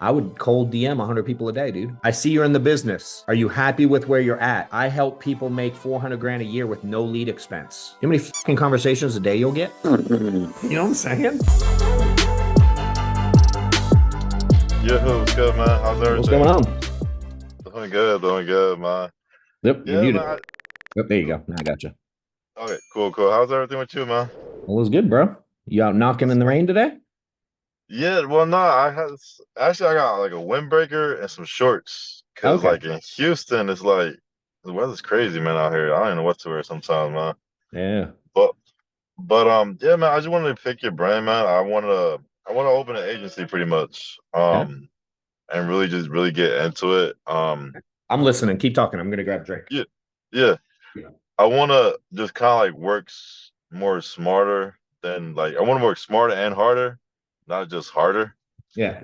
I would cold DM 100 people a day, dude. I see you're in the business. Are you happy with where you're at? I help people make 400 grand a year with no lead expense. You know how many fucking conversations a day you'll get? You know what I'm saying? Yo, what's good, man? How's What's going everything? on? Doing good, man. Yep, you're Yeah, muted. man. Yep, there you go. Now I got you. Okay, cool. How's everything with you, man? All is good, bro. You out knocking in That's the rain today? Yeah, well, no, I got like a windbreaker and some shorts because Okay. like in Houston, it's like the weather's crazy, man, out here. I don't even know what to wear sometimes, man. Yeah. But yeah, man. I just wanted to pick your brain, man. I want to open an agency pretty much, Yeah. and really just really get into it. I'm listening. Keep talking. I'm gonna grab a drink. Yeah, yeah. Yeah. I want to just kind of like more smarter than like I want to work smarter and harder, not just harder. Yeah.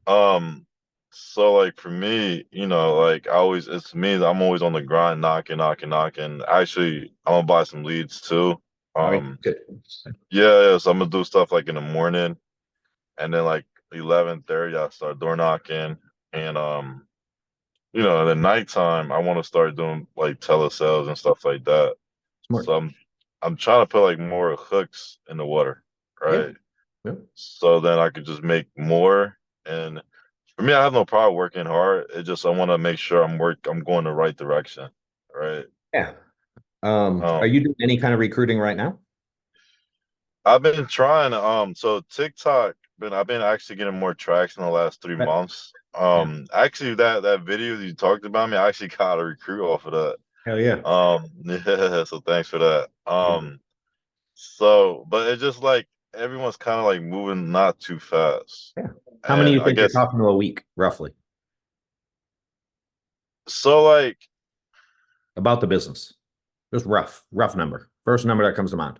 Um, so like for me, like it's me. I'm always on the grind, knocking. Actually, I'm gonna buy some leads too. All right. Um, Good. yeah. So I'm gonna do stuff like in the morning, and then like 11:30, I start door knocking, and in the nighttime, I want to start doing like telesales and stuff like that. Smart. So I'm trying to put like more hooks in the water, Yep. right? Yep. So then I could just make more. And for me, I have no problem working hard. It just I want to make sure I'm going the right direction, right? Yeah. Are Um, you doing any kind of recruiting right now? I've been trying so TikTok, but I've been actually getting more traction in the last three Right. months. Yeah. Actually that video that you talked about me, I actually got a recruit off of that. Hell yeah. Yeah, so thanks for that. Yeah. But it's just like everyone's kind of like moving not too fast. Yeah. How many And you I think you're guess talking to a week, roughly, so like about the business? Just rough number. First number that comes to mind.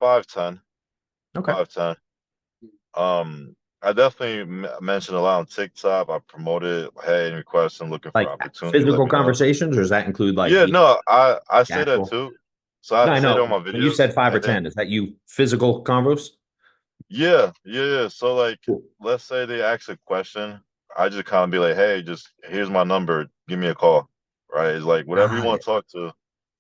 5'10", Okay. 5'10". I definitely mentioned a lot on TikTok. I promoted, hey, any questions, looking for Like opportunity, let physical me know. conversations, or does that include like Yeah, the no, I say that actual? too. So No, I I say that know. on my When you videos, said five or and then 10, is that you physical convos? yeah. So like, Cool. let's say they ask a question, I just kind of be like, hey, just here's my number, give me a call, right? It's like whatever you Got want it. to talk to, like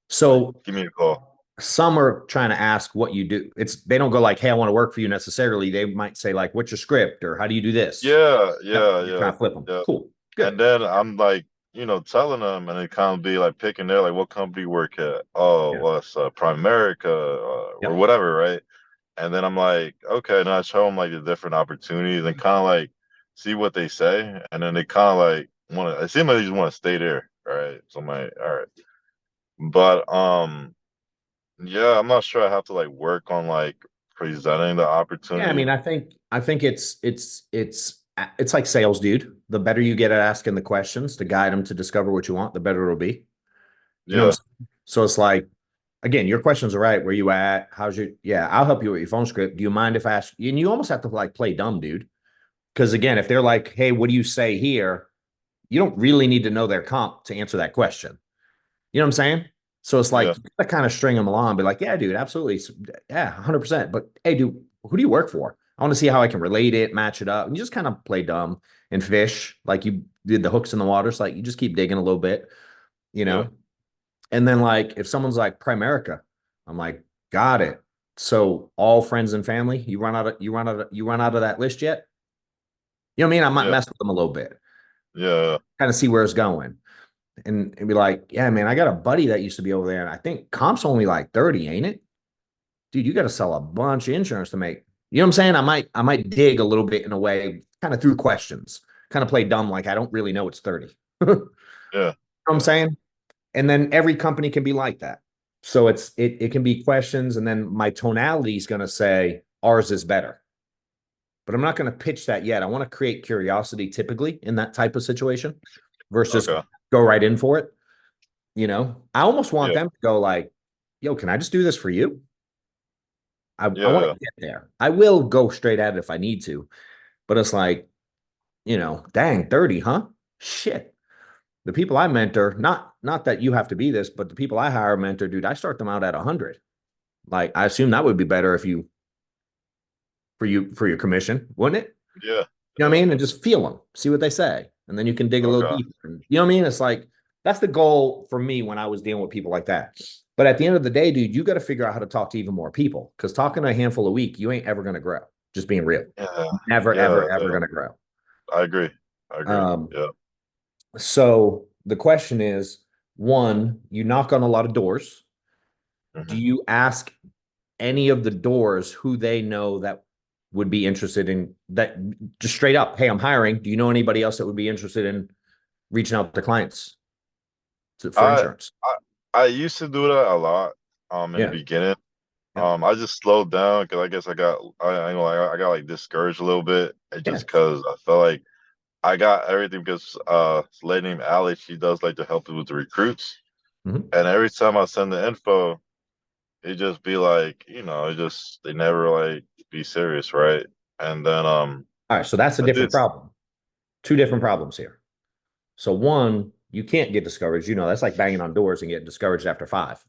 So give me a call. some are trying to ask what you do. They don't go like, "Hey, I want to work for you" necessarily. They might say like, "What's your script?" or "How do you do this?" Yeah, Yep, yeah, you're yeah, trying to flip them. yeah. Cool, And good. then I'm like, telling them, and they kind of be like picking there, like, what company you work at? Oh, Yeah, well, it's Primerica or yep. whatever, right? And then I'm like, okay, and I show them like the different opportunities and kind of like see what they say, and then they kind of like want to. It seems like they just want to stay there, right? So I'm like, all right, but yeah, I'm not sure. I have to like work on like presenting the Yeah, I mean, opportunity. I think it's like sales, dude. The better you get at asking the questions to guide them to discover what you want, the better it'll be. You know what I'm Yeah, saying? So it's like, again, your questions are right. Where you at? How's your? Yeah, I'll help you with your phone script. Do you mind if I ask? And you almost have to like play dumb, dude. Because again, if they're like, "Hey, what do you say here?" You don't really need to know their comp to answer that question. You know what I'm saying? So it's like yeah, you gotta kind of string them along, be like, yeah, dude, absolutely. Yeah, 100%. But hey, dude, who do you work for? I want to see how I can relate it, match it up. And you just kind of play dumb and fish like you did the hooks in the water. So like you just keep digging a little bit, you yeah, know? And then like if someone's like Primerica, I'm like, got it. So all friends and family, you run out of that list yet? You know what I mean? I might yeah, mess with them a little bit, yeah, kind of see where it's going. And be like, yeah, man, I got a buddy that used to be over there. And I think comp's only like 30, ain't it? Dude, you got to sell a bunch of insurance to make. You know what I'm saying? I might dig a little bit in a way, kind of through questions, kind of play dumb like I don't really know it's 30. You know yeah, what I'm yeah, saying? And then every company can be like that. So it can be questions, and then my tonality is going to say ours is better. But I'm not going to pitch that yet. I want to create curiosity typically in that type of situation versus okay, go right in for it. I almost want yeah, them to go like, yo, can I just do this for you? I want yeah, to get there. I will go straight at it if I need to, but it's like, dang, 30, huh? Shit. The people I mentor, not that you have to be this, but the people I hire mentor, dude, I start them out at 100. Like, I assume that would be better if you for your commission, wouldn't it? Yeah. You know what Yeah. I mean? And just feel them, see what they say. And then you can dig a little Okay. deeper. You know what I mean? It's like, that's the goal for me when I was dealing with people like that. But at the end of the day, dude, you got to figure out how to talk to even more people, because talking to a handful a week, you ain't ever going to grow. Just being real. Yeah. Never, ever, Yeah. ever Yeah. going to grow. I agree. I agree. Um, Yeah. so the question is, one, you knock on a lot of doors. Do Hmm. you ask any of the doors who they know that would be interested in that? Just straight up, hey, I'm hiring. Do you know anybody else that would be interested in reaching out to clients for I insurance? I I used to do that a lot in the Yeah. beginning. Yeah. I just slowed down because I guess I know I got like discouraged a little bit Yeah. just because I felt like I got everything because this lady named Allie, she does like to help with the recruits. Mhm. And every time I send the info, it just be like, it just they never like be serious, right? And then All right. So that's a I different did. problem. Two different problems here. So one, you can't get discouraged. You know, that's like banging on doors and getting discouraged after five.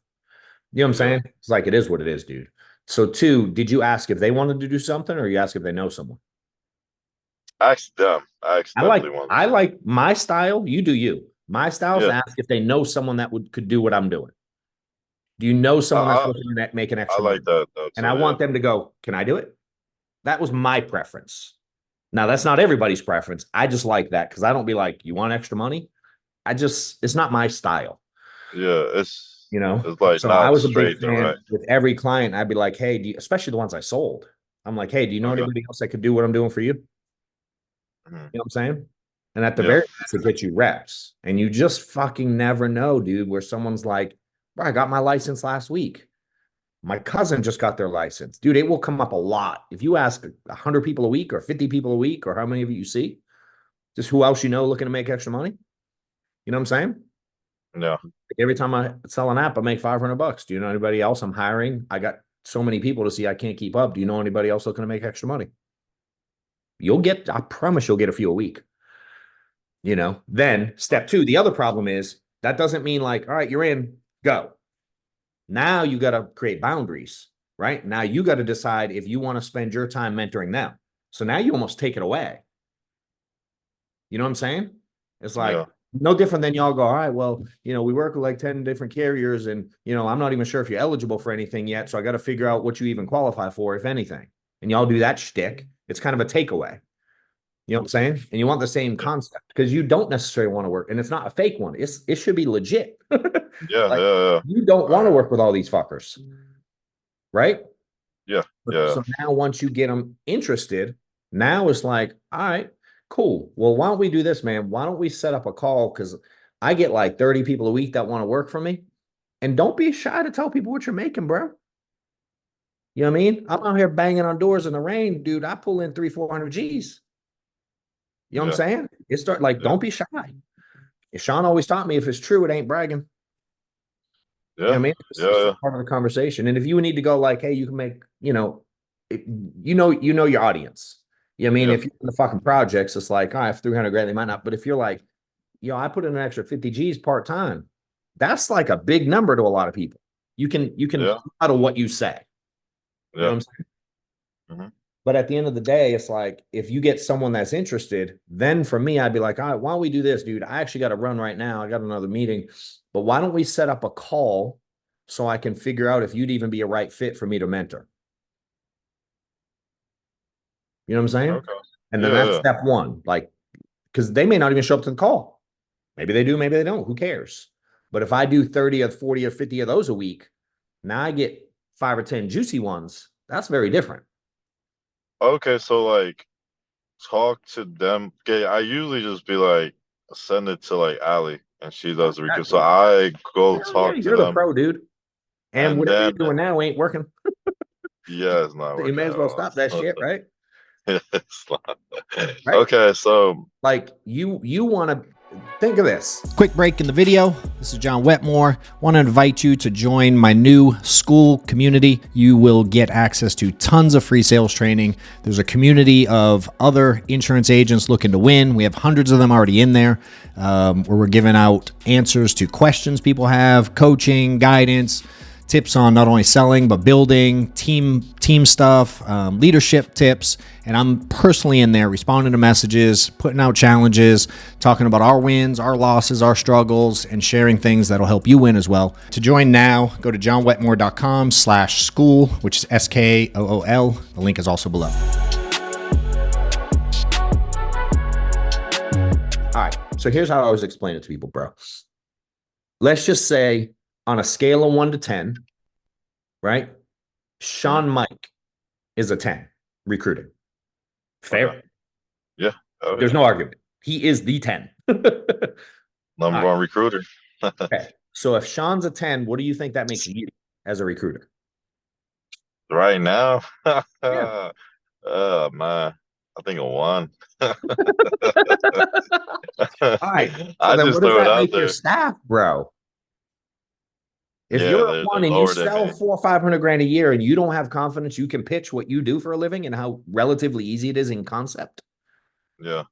You know what I'm Yeah. saying? It's like, it is what it is, dude. So two, did you ask if they wanted to do something, or you ask if they know someone? Ask them. Ask I them if like they want to I do. like my style. You do you. My style is Yeah. to ask if they know someone that could do what I'm doing. Do you know I someone that's I, looking at making I extra like money? that though And I too. Yeah. want them to go, can I do it? That was my preference. Now, that's not everybody's preference. I just like that because I don't be like, you want extra money? It's not my style, Yeah. you know? It's like So I not was a big straight fan direct. with every client. I'd be like, hey, especially the ones I sold. I'm like, hey, do you know Okay. anybody else that could do what I'm doing for you? Mhm. You know what I'm saying? And at the Yeah. very least, it gets you reps. And you just fucking never know, dude, where someone's like, bro, I got my license last week. My cousin just got their license. Dude, it will come up a lot. If you ask 100 people a week or 50 people a week or how many of you see, just who else you know looking to make extra money. You know what I'm saying? Yeah. Every time I sell an app, I make $500. Do you know anybody else I'm hiring? I got so many people to see I can't keep up. Do you know anybody else looking to make extra money? I promise you'll get a few a week. Then step two, the other problem is that doesn't mean like, all right, you're in, go. Now you got to create boundaries, right? Now you got to decide if you want to spend your time mentoring them. So now you almost take it away. You know what I'm saying? It's like Yeah. no different than y'all go, all right, well, we work with like 10 different carriers, and I'm not even sure if you're eligible for anything yet. So I got to figure out what you even qualify for, if anything. And y'all do that shtick. It's kind of a takeaway. You know what I'm saying? And you want the same Yeah. concept because you don't necessarily want to work, and it's not a fake one. It should be legit. Yeah. Like, Yeah. Yeah. you don't All want to right. work with all these fuckers, right? Yeah. Yeah. So now once you get them interested, now it's like, all right, cool. Well, why don't we do this, man? Why don't we set up a call? Because I get like 30 people a week that want to work for me. And don't be shy to tell people what you're making, bro. You know what I mean? I'm out here banging on doors in the rain, dude. I pull in 300, 400 G's. You know what I'm Yeah. saying? Yeah. Don't be shy. Sean always taught me, if it's true, it ain't bragging. You know Yeah. what I mean? It's Yeah. just part of the conversation. And if you need to go like, hey, you can make, your audience. You know what I mean? Yeah. If you're in the fucking projects, it's like, I have 300 grand, they might not. But if you're like, I put in an extra 50 G's part time, that's like a big number to a lot of people. You can Yeah. out of what you say. You know Yeah. what I'm saying? Hmm. But at the end of the day, it's like, if you get someone that's interested, then for me, I'd be like, all right, why don't we do this, dude? I actually got to run right now. I got another meeting, but why don't we set up a call so I can figure out if you'd even be a right fit for me to mentor? You know what I'm saying? Okay. And then Yeah. that's Yeah. step one. Like, because they may not even show up to the call. Maybe they do, maybe they don't. Who cares? But if I do 30 or 40 or 50 of those a week, now I get 5 or 10 juicy ones. That's very different. Okay. So like, talk to them. Okay. I usually just be like, send it to like Allie, and she does the recruit. So Exactly. I go Hell yeah, talk to you're the them, pro, dude. And and whatever you're then doing now ain't working. yeah, it's not So you working may as at well stop that all. shit, right? It's not. Right? Okay. So Like you want to think of this. Quick break in the video. This is John Wetmore. Want to invite you to join my new school community. You will get access to tons of free sales training. There's a community of other insurance agents looking to win. We have hundreds of them already in there, where we're giving out answers to questions people have, coaching, guidance, tips on not only selling but building, team stuff, leadership tips. And I'm personally in there responding to messages, putting out challenges, talking about our wins, our losses, our struggles, and sharing things that'll help you win as well. To join now, go to johnwetmore.com/school, which is SKOOL. The link is also below. All right. So here's how I always explain it to people, bro. Let's just say on a scale of 1 to 10, right? Sean Mike is a 10 recruiting. Fair? Okay. Yeah. Oh, There's yeah. no argument. He is the 10. Number one recruiter. Okay. So if Sean's a 10, what do you think that makes you as a recruiter? Right now, Yeah. man, I think a 1. All right. So I then just what does threw it that out make your there. staff, bro? If Yeah, you're a they're 1 and you lower than sell me. 400 or 500 grand a year and you don't have confidence you can pitch what you do for a living and how relatively easy it is in concept, Yeah.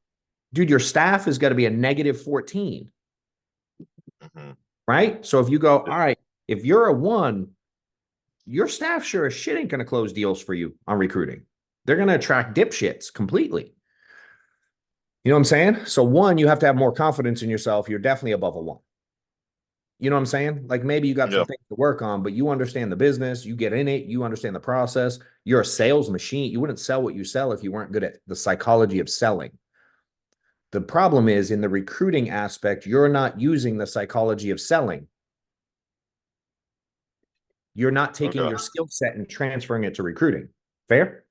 dude, your staff is going to be a negative 14, Mm-hmm. right? So if you go, Yeah. all right, if you're a 1, your staff sure as shit ain't going to close deals for you on recruiting. They're going to attract dipshits completely. You know what I'm saying? So 1, you have to have more confidence in yourself. You're definitely above a 1. You know what I'm saying? Like maybe you got some Yeah. things to work on, but you understand the business, you get in it, you understand the process. You're a sales machine. You wouldn't sell what you sell if you weren't good at the psychology of selling. The problem is in the recruiting aspect, you're not using the psychology of selling. You're not taking Okay. your skill set and transferring it to recruiting. Fair?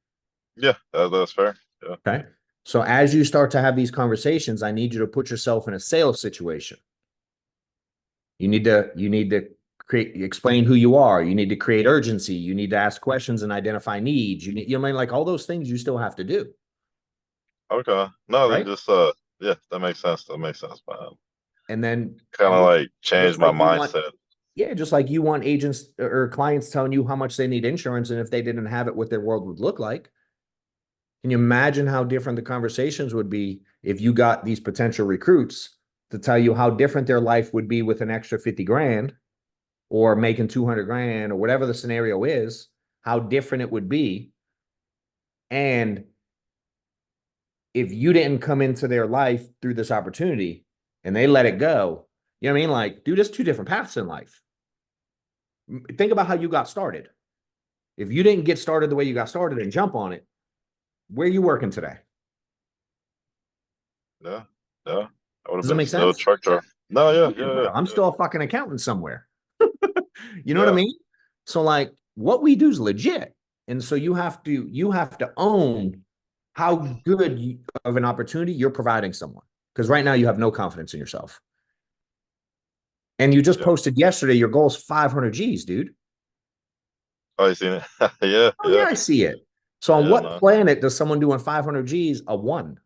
Yeah, that's fair. Yeah. Okay. So as you start to have these conversations, I need you to put yourself in a sales situation. You need to explain who you are. You need to create urgency. You need to ask questions and identify needs. You know what I mean? Like all those things you still have to do, Okay. No, they right? just yeah, that makes sense. That makes sense, man. And then Kind of like change just my like you want, mindset. yeah, just like you want agents or clients telling you how much they need insurance and if they didn't have it, what their world would look like. Can you imagine how different the conversations would be if you got these potential recruits to tell you how different their life would be with an extra 50 grand or making 200 grand or whatever the scenario is, how different it would be. And if you didn't come into their life through this opportunity and they let it go, you know what I mean? Like, dude, there's 2 different paths in life. Think about how you got started. If you didn't get started the way you got started and jump on it, where are you working today? Yeah. Yeah. I would have Does that been make still sense? truck driver. No, yeah, Yeah, yeah, bro, I'm yeah, still a fucking accountant somewhere. You know what I yeah. mean? So like what we do is legit. And so you have to own how good of an opportunity you're providing someone. Because right now you have no confidence in yourself. And you just Yeah. posted yesterday your goal is 500 G's, dude. Oh, you seen it? Yeah, Oh yeah, yeah, I see it. So on yeah, what man. planet does someone doing 500 G's a 1?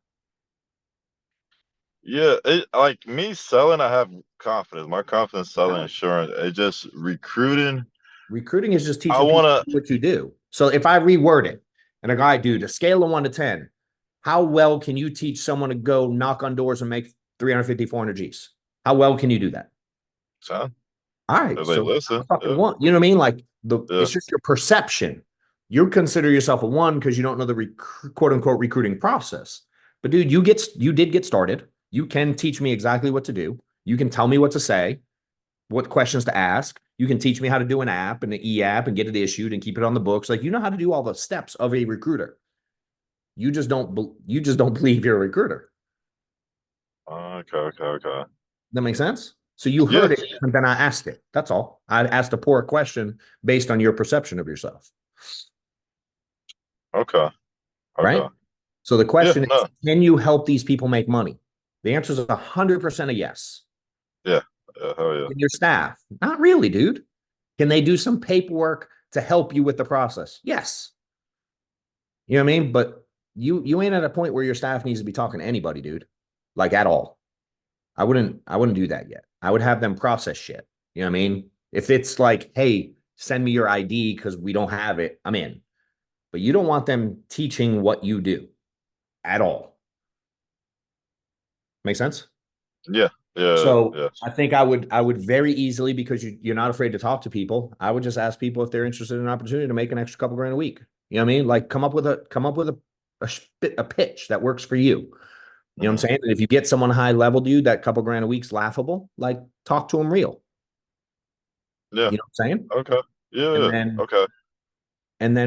Yeah, like me selling, I have confidence. My confidence selling No. insurance. It just recruiting. Recruiting is just I teaching people wanna what you do. So if I reword it and a guy, dude, a scale of 1 to 10, how well can you teach someone to go knock on doors and make 350, 400 G's? How well can you do that? son, All right. if they So listen, fucking yeah, 1. You know what I mean? Like yeah, it's just your perception. You consider yourself a 1 because you don't know the quote unquote recruiting process. But dude, you did get started. You can teach me exactly what to do. You can tell me what to say, what questions to ask. You can teach me how to do an app and an e-app and get it issued and keep it on the books. Like you know how to do all the steps of a recruiter. You just don't believe you're a recruiter. okay, okay, okay. That makes sense? So you Yeah, heard it and then I asked it. That's all. I asked a poor question based on your perception of yourself. okay, Right? okay. So the Yeah, question is, no, can you help these people make money? The answer is 100% a yes. yeah, hell yeah. In your staff, not really, dude. Can they do some paperwork to help you with the process? Yes. You know what I mean? But you ain't at a point where your staff needs to be talking to anybody, dude. Like at all. I wouldn't do that yet. I would have them process shit. You know what I mean? If it's like, hey, send me your ID because we don't have it, I'm in. But you don't want them teaching what you do at all. Make sense? Yeah, Yeah, So yeah. I think I would very easily, because you're not afraid to talk to people. I would just ask people if they're interested in an opportunity to make an extra couple grand a week. You know what I mean? Like come up with a pitch that works for you. You know what I'm Mhm. saying? And if you get someone high level, dude, that couple grand a week's laughable. Like talk to them real. Yeah. You know what I'm saying? Okay. Yeah, And yeah. then Okay.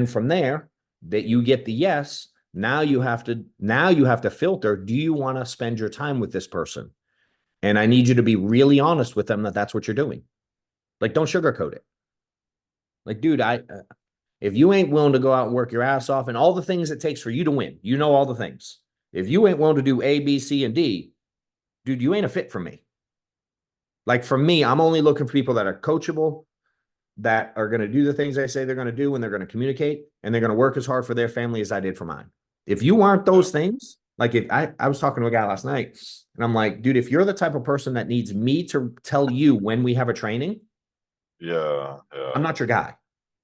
from there, that you get the yes. Now you have to filter. Do you want to spend your time with this person? And I need you to be really honest with them that that's what you're doing. Like, don't sugarcoat it. Like, dude, if you ain't willing to go out and work your ass off and all the things it takes for you to win, you know all the things. If you ain't willing to do A, B, C, and D, dude, you ain't a fit for me. Like for me, I'm only looking for people that are coachable, that are going to do the things they say they're going to do, and they're going to communicate, and they're going to work as hard for their family as I did for mine. If you aren't Yeah. those things, like if I was talking to a guy last night, and I'm like, dude, if you're the type of person that needs me to tell you when we have a training, Yeah. Yeah. I'm not your guy.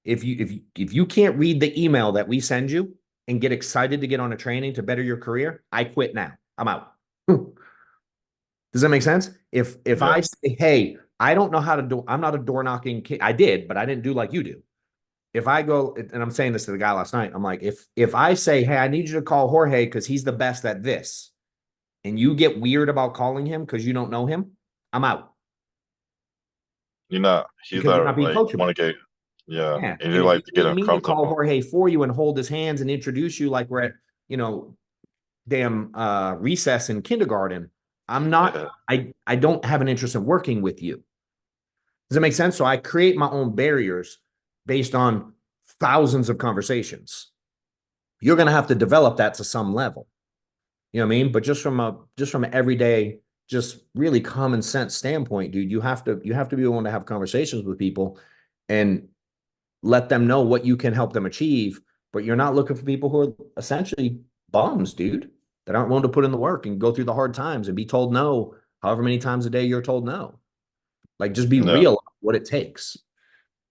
If you can't read the email that we send you and get excited to get on a training to better your career, I quit now. I'm out. Does that make sense? If Yeah. I say, hey, I don't know how to do, I'm not a door knocking kid. I did, but I didn't do like you do. If I go, and I'm saying this to the guy last night, I'm like, if I say, hey, I need you to call Jorge because he's the best at this, and you get weird about calling him because you don't know him, I'm out He's because you're not not being like coachable. want to get, yeah. Yeah. And And you if you like to get need him me to call comfortable. Jorge for you and hold his hands and introduce you like we're at, you know, damn recess in kindergarten, I'm not, Yeah. I don't have an interest in working with you. Does that make sense? So I create my own barriers based on thousands of conversations. You're going to have to develop that to some level. You know what I mean? But just from an everyday, just really common sense standpoint, dude, you have to be willing to have conversations with people and let them know what you can help them achieve. But you're not looking for people who are essentially bums, dude, that aren't willing to put in the work and go through the hard times and be told no however many times a day you're told no. Like just be Yeah. real what it takes.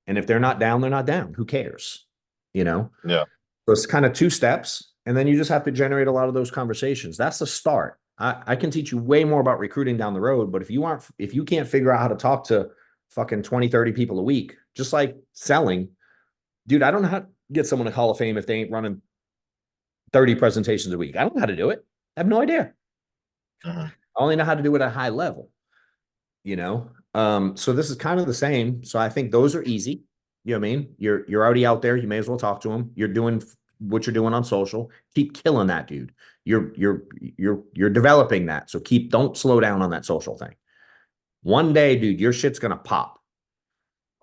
And if they're not down, they're not down. Who cares? You know? Yeah. So it's kind of two steps. And then you just have to generate a lot of those conversations. That's the start. I can teach you way more about recruiting down the road, but if you can't figure out how to talk to fucking 20, 30 people a week, just like selling, dude, I don't know how to get someone to Hall of Fame if they ain't running 30 presentations a week. I don't know how to do it. I have no idea. Mhm. I only know how to do it at a high level, you know? So this is kind of the same. So I think those are easy. You know what I mean? You're already out there. You may as well talk to them. You're doing what you're doing on social. Keep killing that, dude. You're developing that. So don't slow down on that social thing. One day, dude, your shit's gonna pop.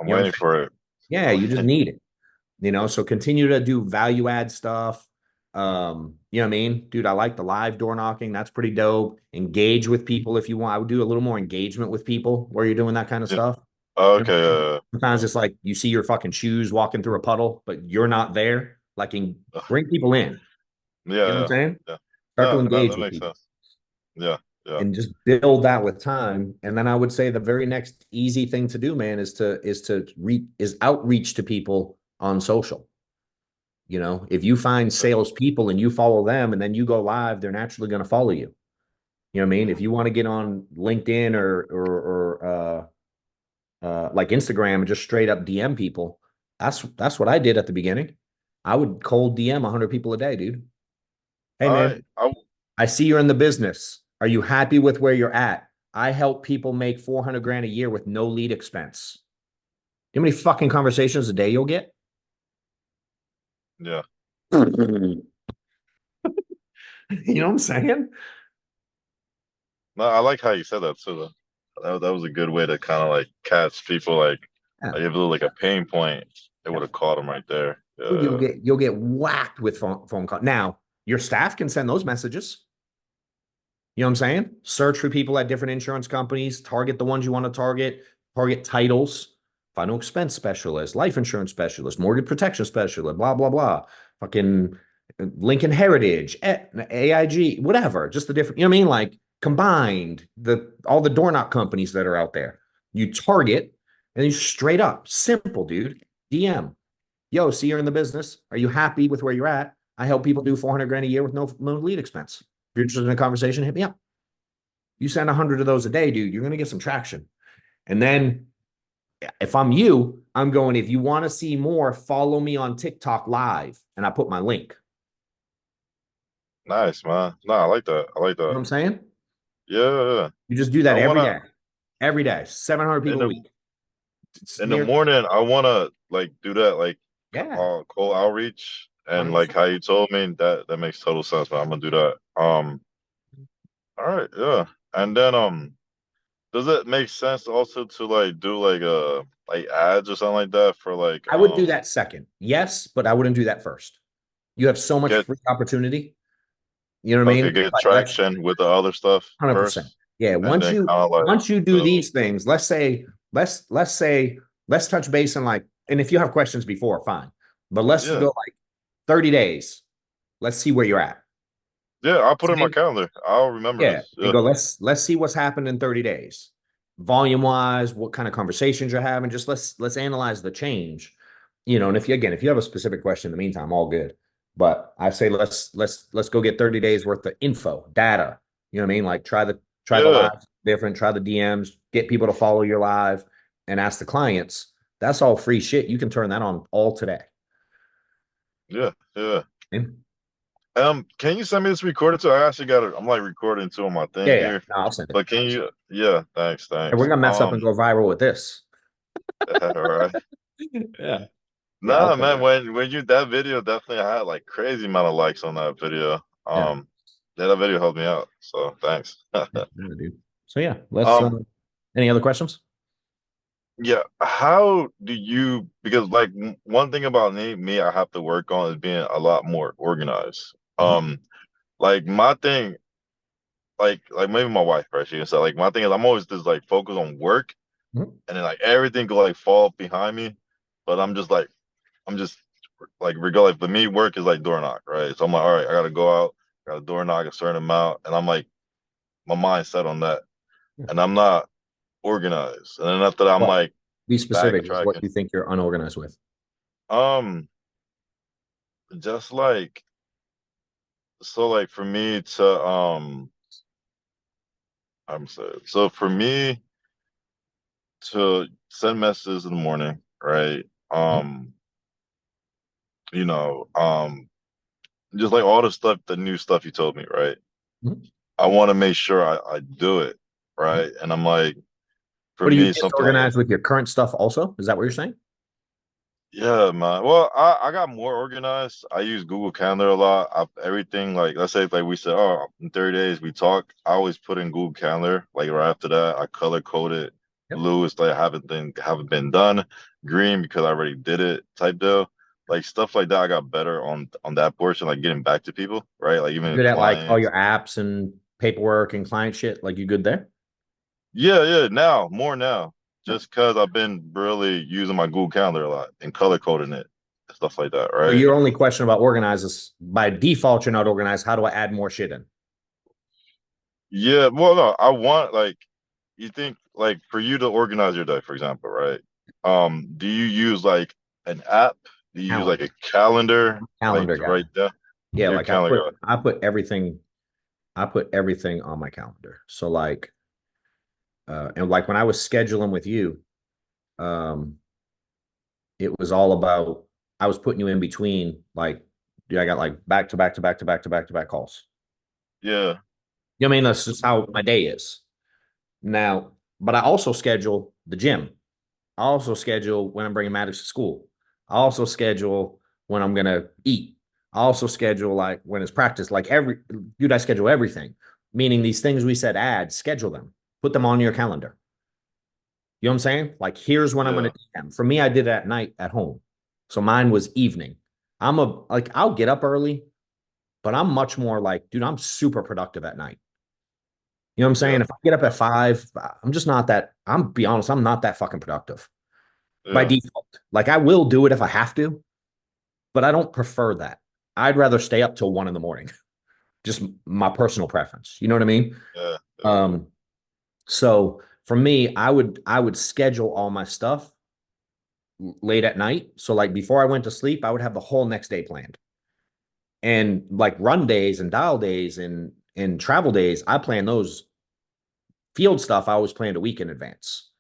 I'm You know what I'm waiting saying? for it. Yeah, you just need it. You know, so continue to do value add stuff. You know what I mean? Dude, I like the live door knocking. That's pretty dope. Engage with people if you want. I would do a little more engagement with people where you're doing that kind of Yeah. stuff. You know Okay. what I mean? Sometimes it's like you see your fucking shoes walking through a puddle, but you're not there. Like bring people in. Yeah. You know what I'm Yeah. saying? Yeah. Start to No, that engage with makes people sense. Yeah. Yeah. and just build that with time. And then I would say the very next easy thing to do, man, is outreach to people on social. You know, if you find Yeah. salespeople and you follow them and then you go live, they're naturally going to follow you. You know what I mean? If Mhm. you want to get on LinkedIn or like Instagram and just straight up DM people, that's what I did at the beginning. I would cold DM 100 people a day, dude. Hey, All right. man, I see you're in the business. Are you happy with where you're at? I help people make 400 grand a year with no lead expense. You know how many fucking conversations a day you'll get? Yeah. You know what I'm saying? No, I like how you said that too. Though. That was a good way to kind of like catch people Yeah. like if it was like a pain point, it would Yeah. have caught them right there. Dude, Yeah. you'll get whacked with phone call. Now, your staff can send those messages. You know what I'm saying? Search for people at different insurance companies, target the ones you want to target titles, final expense specialist, life insurance specialist, mortgage protection specialist, blah, blah, blah. Fucking Lincoln Heritage, AIG, whatever. Just the different, you know what I mean? Like combined, all the door knock companies that are out there. You target and you straight up, simple, dude. DM. Yo, see you're in the business. Are you happy with where you're at? I help people do 400 grand a year with no lead expense. If you're interested in a conversation, hit me up. You send 100 of those a day, dude, you're going to get some traction. And then if I'm you, I'm going, if you want to see more, follow me on TikTok live. And I put my link. Nice, man. No, I like that. I like You know that. what I'm saying? Yeah. You just do I that wanna every day, 700 in people a the week. It's in the near, morning. I wanna like do that like yeah, cold outreach and like 100%. how you told me that makes total sense, man. I'm gonna do that. All right, yeah. And then does it make sense also to like do like ads or something like that for like I would do that second. Yes, but I wouldn't do that first. You have so much get free opportunity. You know what I okay, mean? get Like let's traction with the other stuff 100%. first, Yeah. and then kind of like Once you do build. these things, let's touch base on like, and if you have questions before, fine. But let's Yeah, go like 30 days. Let's see where you're at. yeah. I'll put it in my Same. calendar. I'll remember Yeah. this. And Yeah, go, let's see what's happened in 30 days. Volume wise, what kind of conversations you're having. Just let's analyze the change. And if you have a specific question in the meantime, all good. But I say let's go get 30 days worth of info, data. You know what I mean? Like try the yeah, live different, try the DMs, get people to follow your live and ask the clients. That's all free shit. You can turn that on all today. yeah. And Can you send me this recording too? I actually got it. I'm like recording too on my yeah, thing yeah. here. No, I'll send it. But can you? Yeah, thanks, And we're thanks. gonna mess up and go viral with this. All right. Yeah. Yeah, I'll Nah, send man. it. When you that video definitely had like crazy amount of likes on that video. Yeah. Yeah, that video helped me out. So thanks. Yeah, dude. So yeah, let's Um, any other questions? yeah. How do you? Because like one thing about me, I have to work on is being a lot more organized. Mhm. Like my thing, like maybe my wife, right? She can say like my thing is I'm always just like focused on work, Mhm. and then like everything could like fall behind me, but I'm just like regardless. For me, work is like door knock, right? So I'm like, all right, I gotta go out, gotta door knock a certain amount, and I'm like my mind's set on that, Yeah. and I'm not organized, and then after that, I'm What? like Be specific with what backtracking. you think you're unorganized with. Um, just like so, like for me to I'm sorry. So for me to send messages in the morning, right? Mhm. You know, just like all the stuff, the new stuff you told me, right? Mhm. I want to make sure I do it, right? And I'm like, for But are you me, something like, disorganized with your current stuff also? Is that what you're saying? yeah, man. Well, I got more organized. I use Google Calendar a lot. Everything like let's say like we said, oh, in 30 days we talk. I always put in Google Calendar. Like right after that, I color code it. Yep. Blue is like haven't been done. Green because I already did it type deal. Like stuff like that, I got better on that portion, like getting back to people, right? Like even Good at like all clients. your apps and paperwork and client shit. Like you good there? Yeah, yeah. Now more now, Yeah. just because I've been really using my Google Calendar a lot and color coding it, stuff like that, So right? your only question about organized is by default you're not organized. How do I add more shit in? Yeah, well, no, I want like you think like for you to organize your day, for example, right? Do you use like an app? Do you use like a Calendar. calendar, like Calendar to guy. write down? Yeah, Your like I calendar put guy. I put everything I put everything on my calendar. So like and like when I was scheduling with you, um it was all about I was putting you in between like dude, I got like back to back to back to back to back to back calls. Yeah, You know what I mean? That's just how my day is. Now, but I also schedule the gym. I also schedule when I'm bringing Maddox to school. I also schedule when I'm gonna eat. I also schedule like when it's practice. Like dude, I schedule everything. Meaning these things we said add, schedule them, put them on your calendar. You know what I'm saying? Like here's when I'm gonna yeah, do them. For me, I did it at night at home. So mine was evening. I'll get up early, but I'm much more like, dude, I'm super productive at night. You know what I'm saying? yeah, If I get up at 5, I'm just not that, I'm be honest, I'm not that fucking productive by yeah, default. Like I will do it if I have to, but I don't prefer that. I'd rather stay up till 1 in the morning. Just my personal preference. You know what I mean? yeah, yeah, Um, so for me, I would schedule all my stuff late at night. So like before I went to sleep, I would have the whole next day planned. And like run days and dial days and travel days, I plan those field stuff, I always planned a week in advance.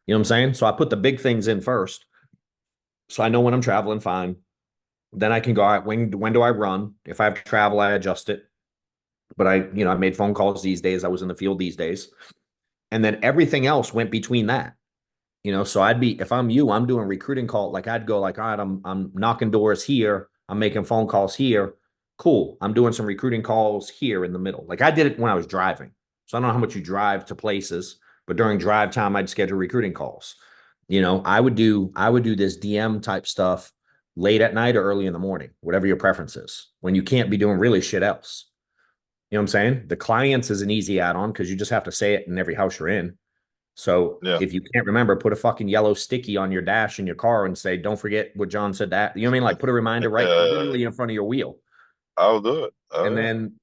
You know what I'm saying? So I put the big things in first. So I know when I'm traveling, fine. Then I can go out. When do I run? If I have travel, I adjust it. But I made phone calls these days. I was in the field these days. And then everything else went between that. So if I'm you, I'm doing recruiting call. Like I'd go like, all right, I'm knocking doors here. I'm making phone calls here. Cool. I'm doing some recruiting calls here in the middle. Like I did it when I was driving. So I don't know how much you drive to places, but during drive time, I'd schedule recruiting calls. I would do this DM type stuff late at night or early in the morning, whatever your preference is, when you can't be doing really shit else. You know what I'm saying? The clients is an easy add-on because you just have to say it in every house you're in. So Yeah. if you can't remember, put a fucking yellow sticky on your dash in your car and say, don't forget what John said that. You know what I mean? Like put a reminder right literally in front of your wheel. I'll do it. And then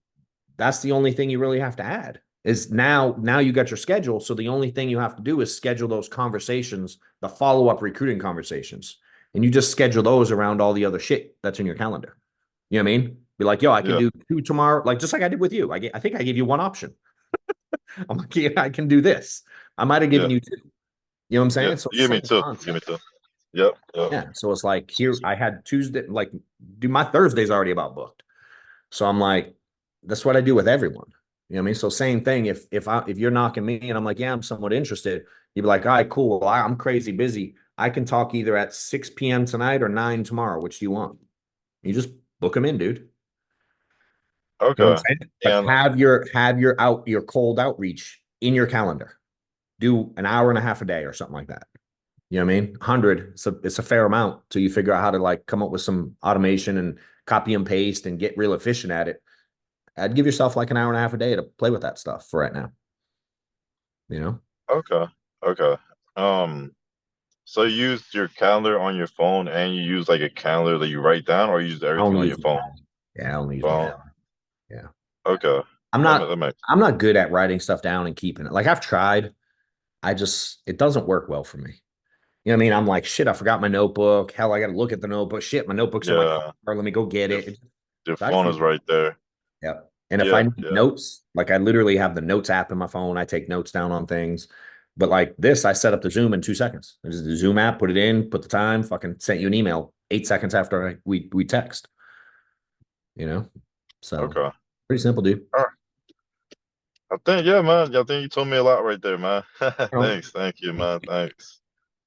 that's the only thing you really have to add is now you got your schedule. So the only thing you have to do is schedule those conversations, the follow-up recruiting conversations. And you just schedule those around all the other shit that's in your calendar. You know what I mean? Be like, yo, I can do 2 tomorrow. Like just like I did with you. I think I gave you one option. I'm like, yeah, I can do this. I might have given you 2. You know what I'm saying? Yeah. So Give me 2. Give me 2. Yep. Yeah. So it's like here I had Tuesday, like my Thursday's already about booked. So I'm like, that's what I do with everyone. You know what I mean? So same thing. If you're knocking me and I'm like, yeah, I'm somewhat interested, you'd be like, all right, cool. Well, I'm crazy busy. I can talk either at 6 p.m. tonight or 9 tomorrow. Which do you want? You just book them in, dude. You know what Okay. I'm saying? But have your cold outreach in your calendar. Do an hour and a half a day or something like that. You know what I mean? 100. It's a fair amount till you figure out how to like come up with some automation and copy and paste and get real efficient at it. I'd give yourself like an hour and a half a day to play with that stuff for right now. Okay. Okay. So you use your calendar on your phone and you use like a calendar that you write down, or you use I everything only on use your my phone? calendar. Yeah, I only use my Phone. calendar. Yeah. Okay. I'm That, not that makes I'm not good at writing stuff down and keeping it. Like I've tried. It doesn't work well for me. You know what I mean? I'm like, shit, I forgot my notebook. Hell, I got to look at the notebook. Shit, my notebook's in my car. Yeah. Let me go get Your, it. your I phone is right there. Yeah. And if I Yeah. need Yeah. notes, like I literally have the notes app in my phone. I take notes down on things. But like this, I set up the Zoom in 2 seconds. There's the Zoom app, put it in, put the time, fucking sent you an email 8 seconds after we text. So Okay. pretty simple, dude. All right. I think, yeah, man. I think you told me a lot right there, man. You Thanks. Thank you, man. Thanks.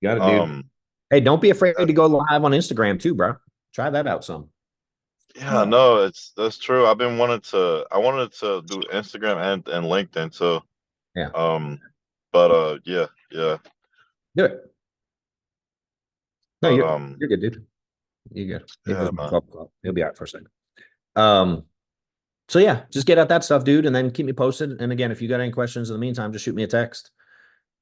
got it, dude. Um, Hey, don't be afraid to go live on Instagram too, bro. Try that out some. yeah, no, that's true. I wanted to do Instagram and LinkedIn too. Yeah. But yeah, yeah. Do it. No, But you're good, dude. You're good. It yeah, just man. He'll be out for a second. So yeah, just get out that stuff, dude, and then keep me posted. And again, if you got any questions in the meantime, just shoot me a text.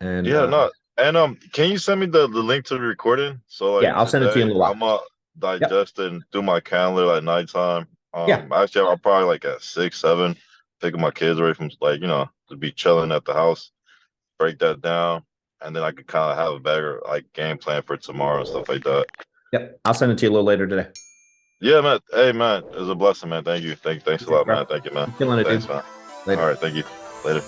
And Yeah, no. And can you send me the link to the recording? So yeah, like I'll send it to you in today, a little while. I'm gonna Yep. digest and do my calendar at nighttime. Yeah. Actually, I'll probably like at 6, 7, taking my kids away from to be chilling at the house, break that down, and then I could kind of have a better like game plan for tomorrow and stuff like that. Yep. I'll send it to you a little later today. Yeah, man. Hey, man, it was a blessing, man. Thanks a lot, Bro. man. Thank you, man. You're killing it, Thanks, dude. man. All Later. right, thank you. Later.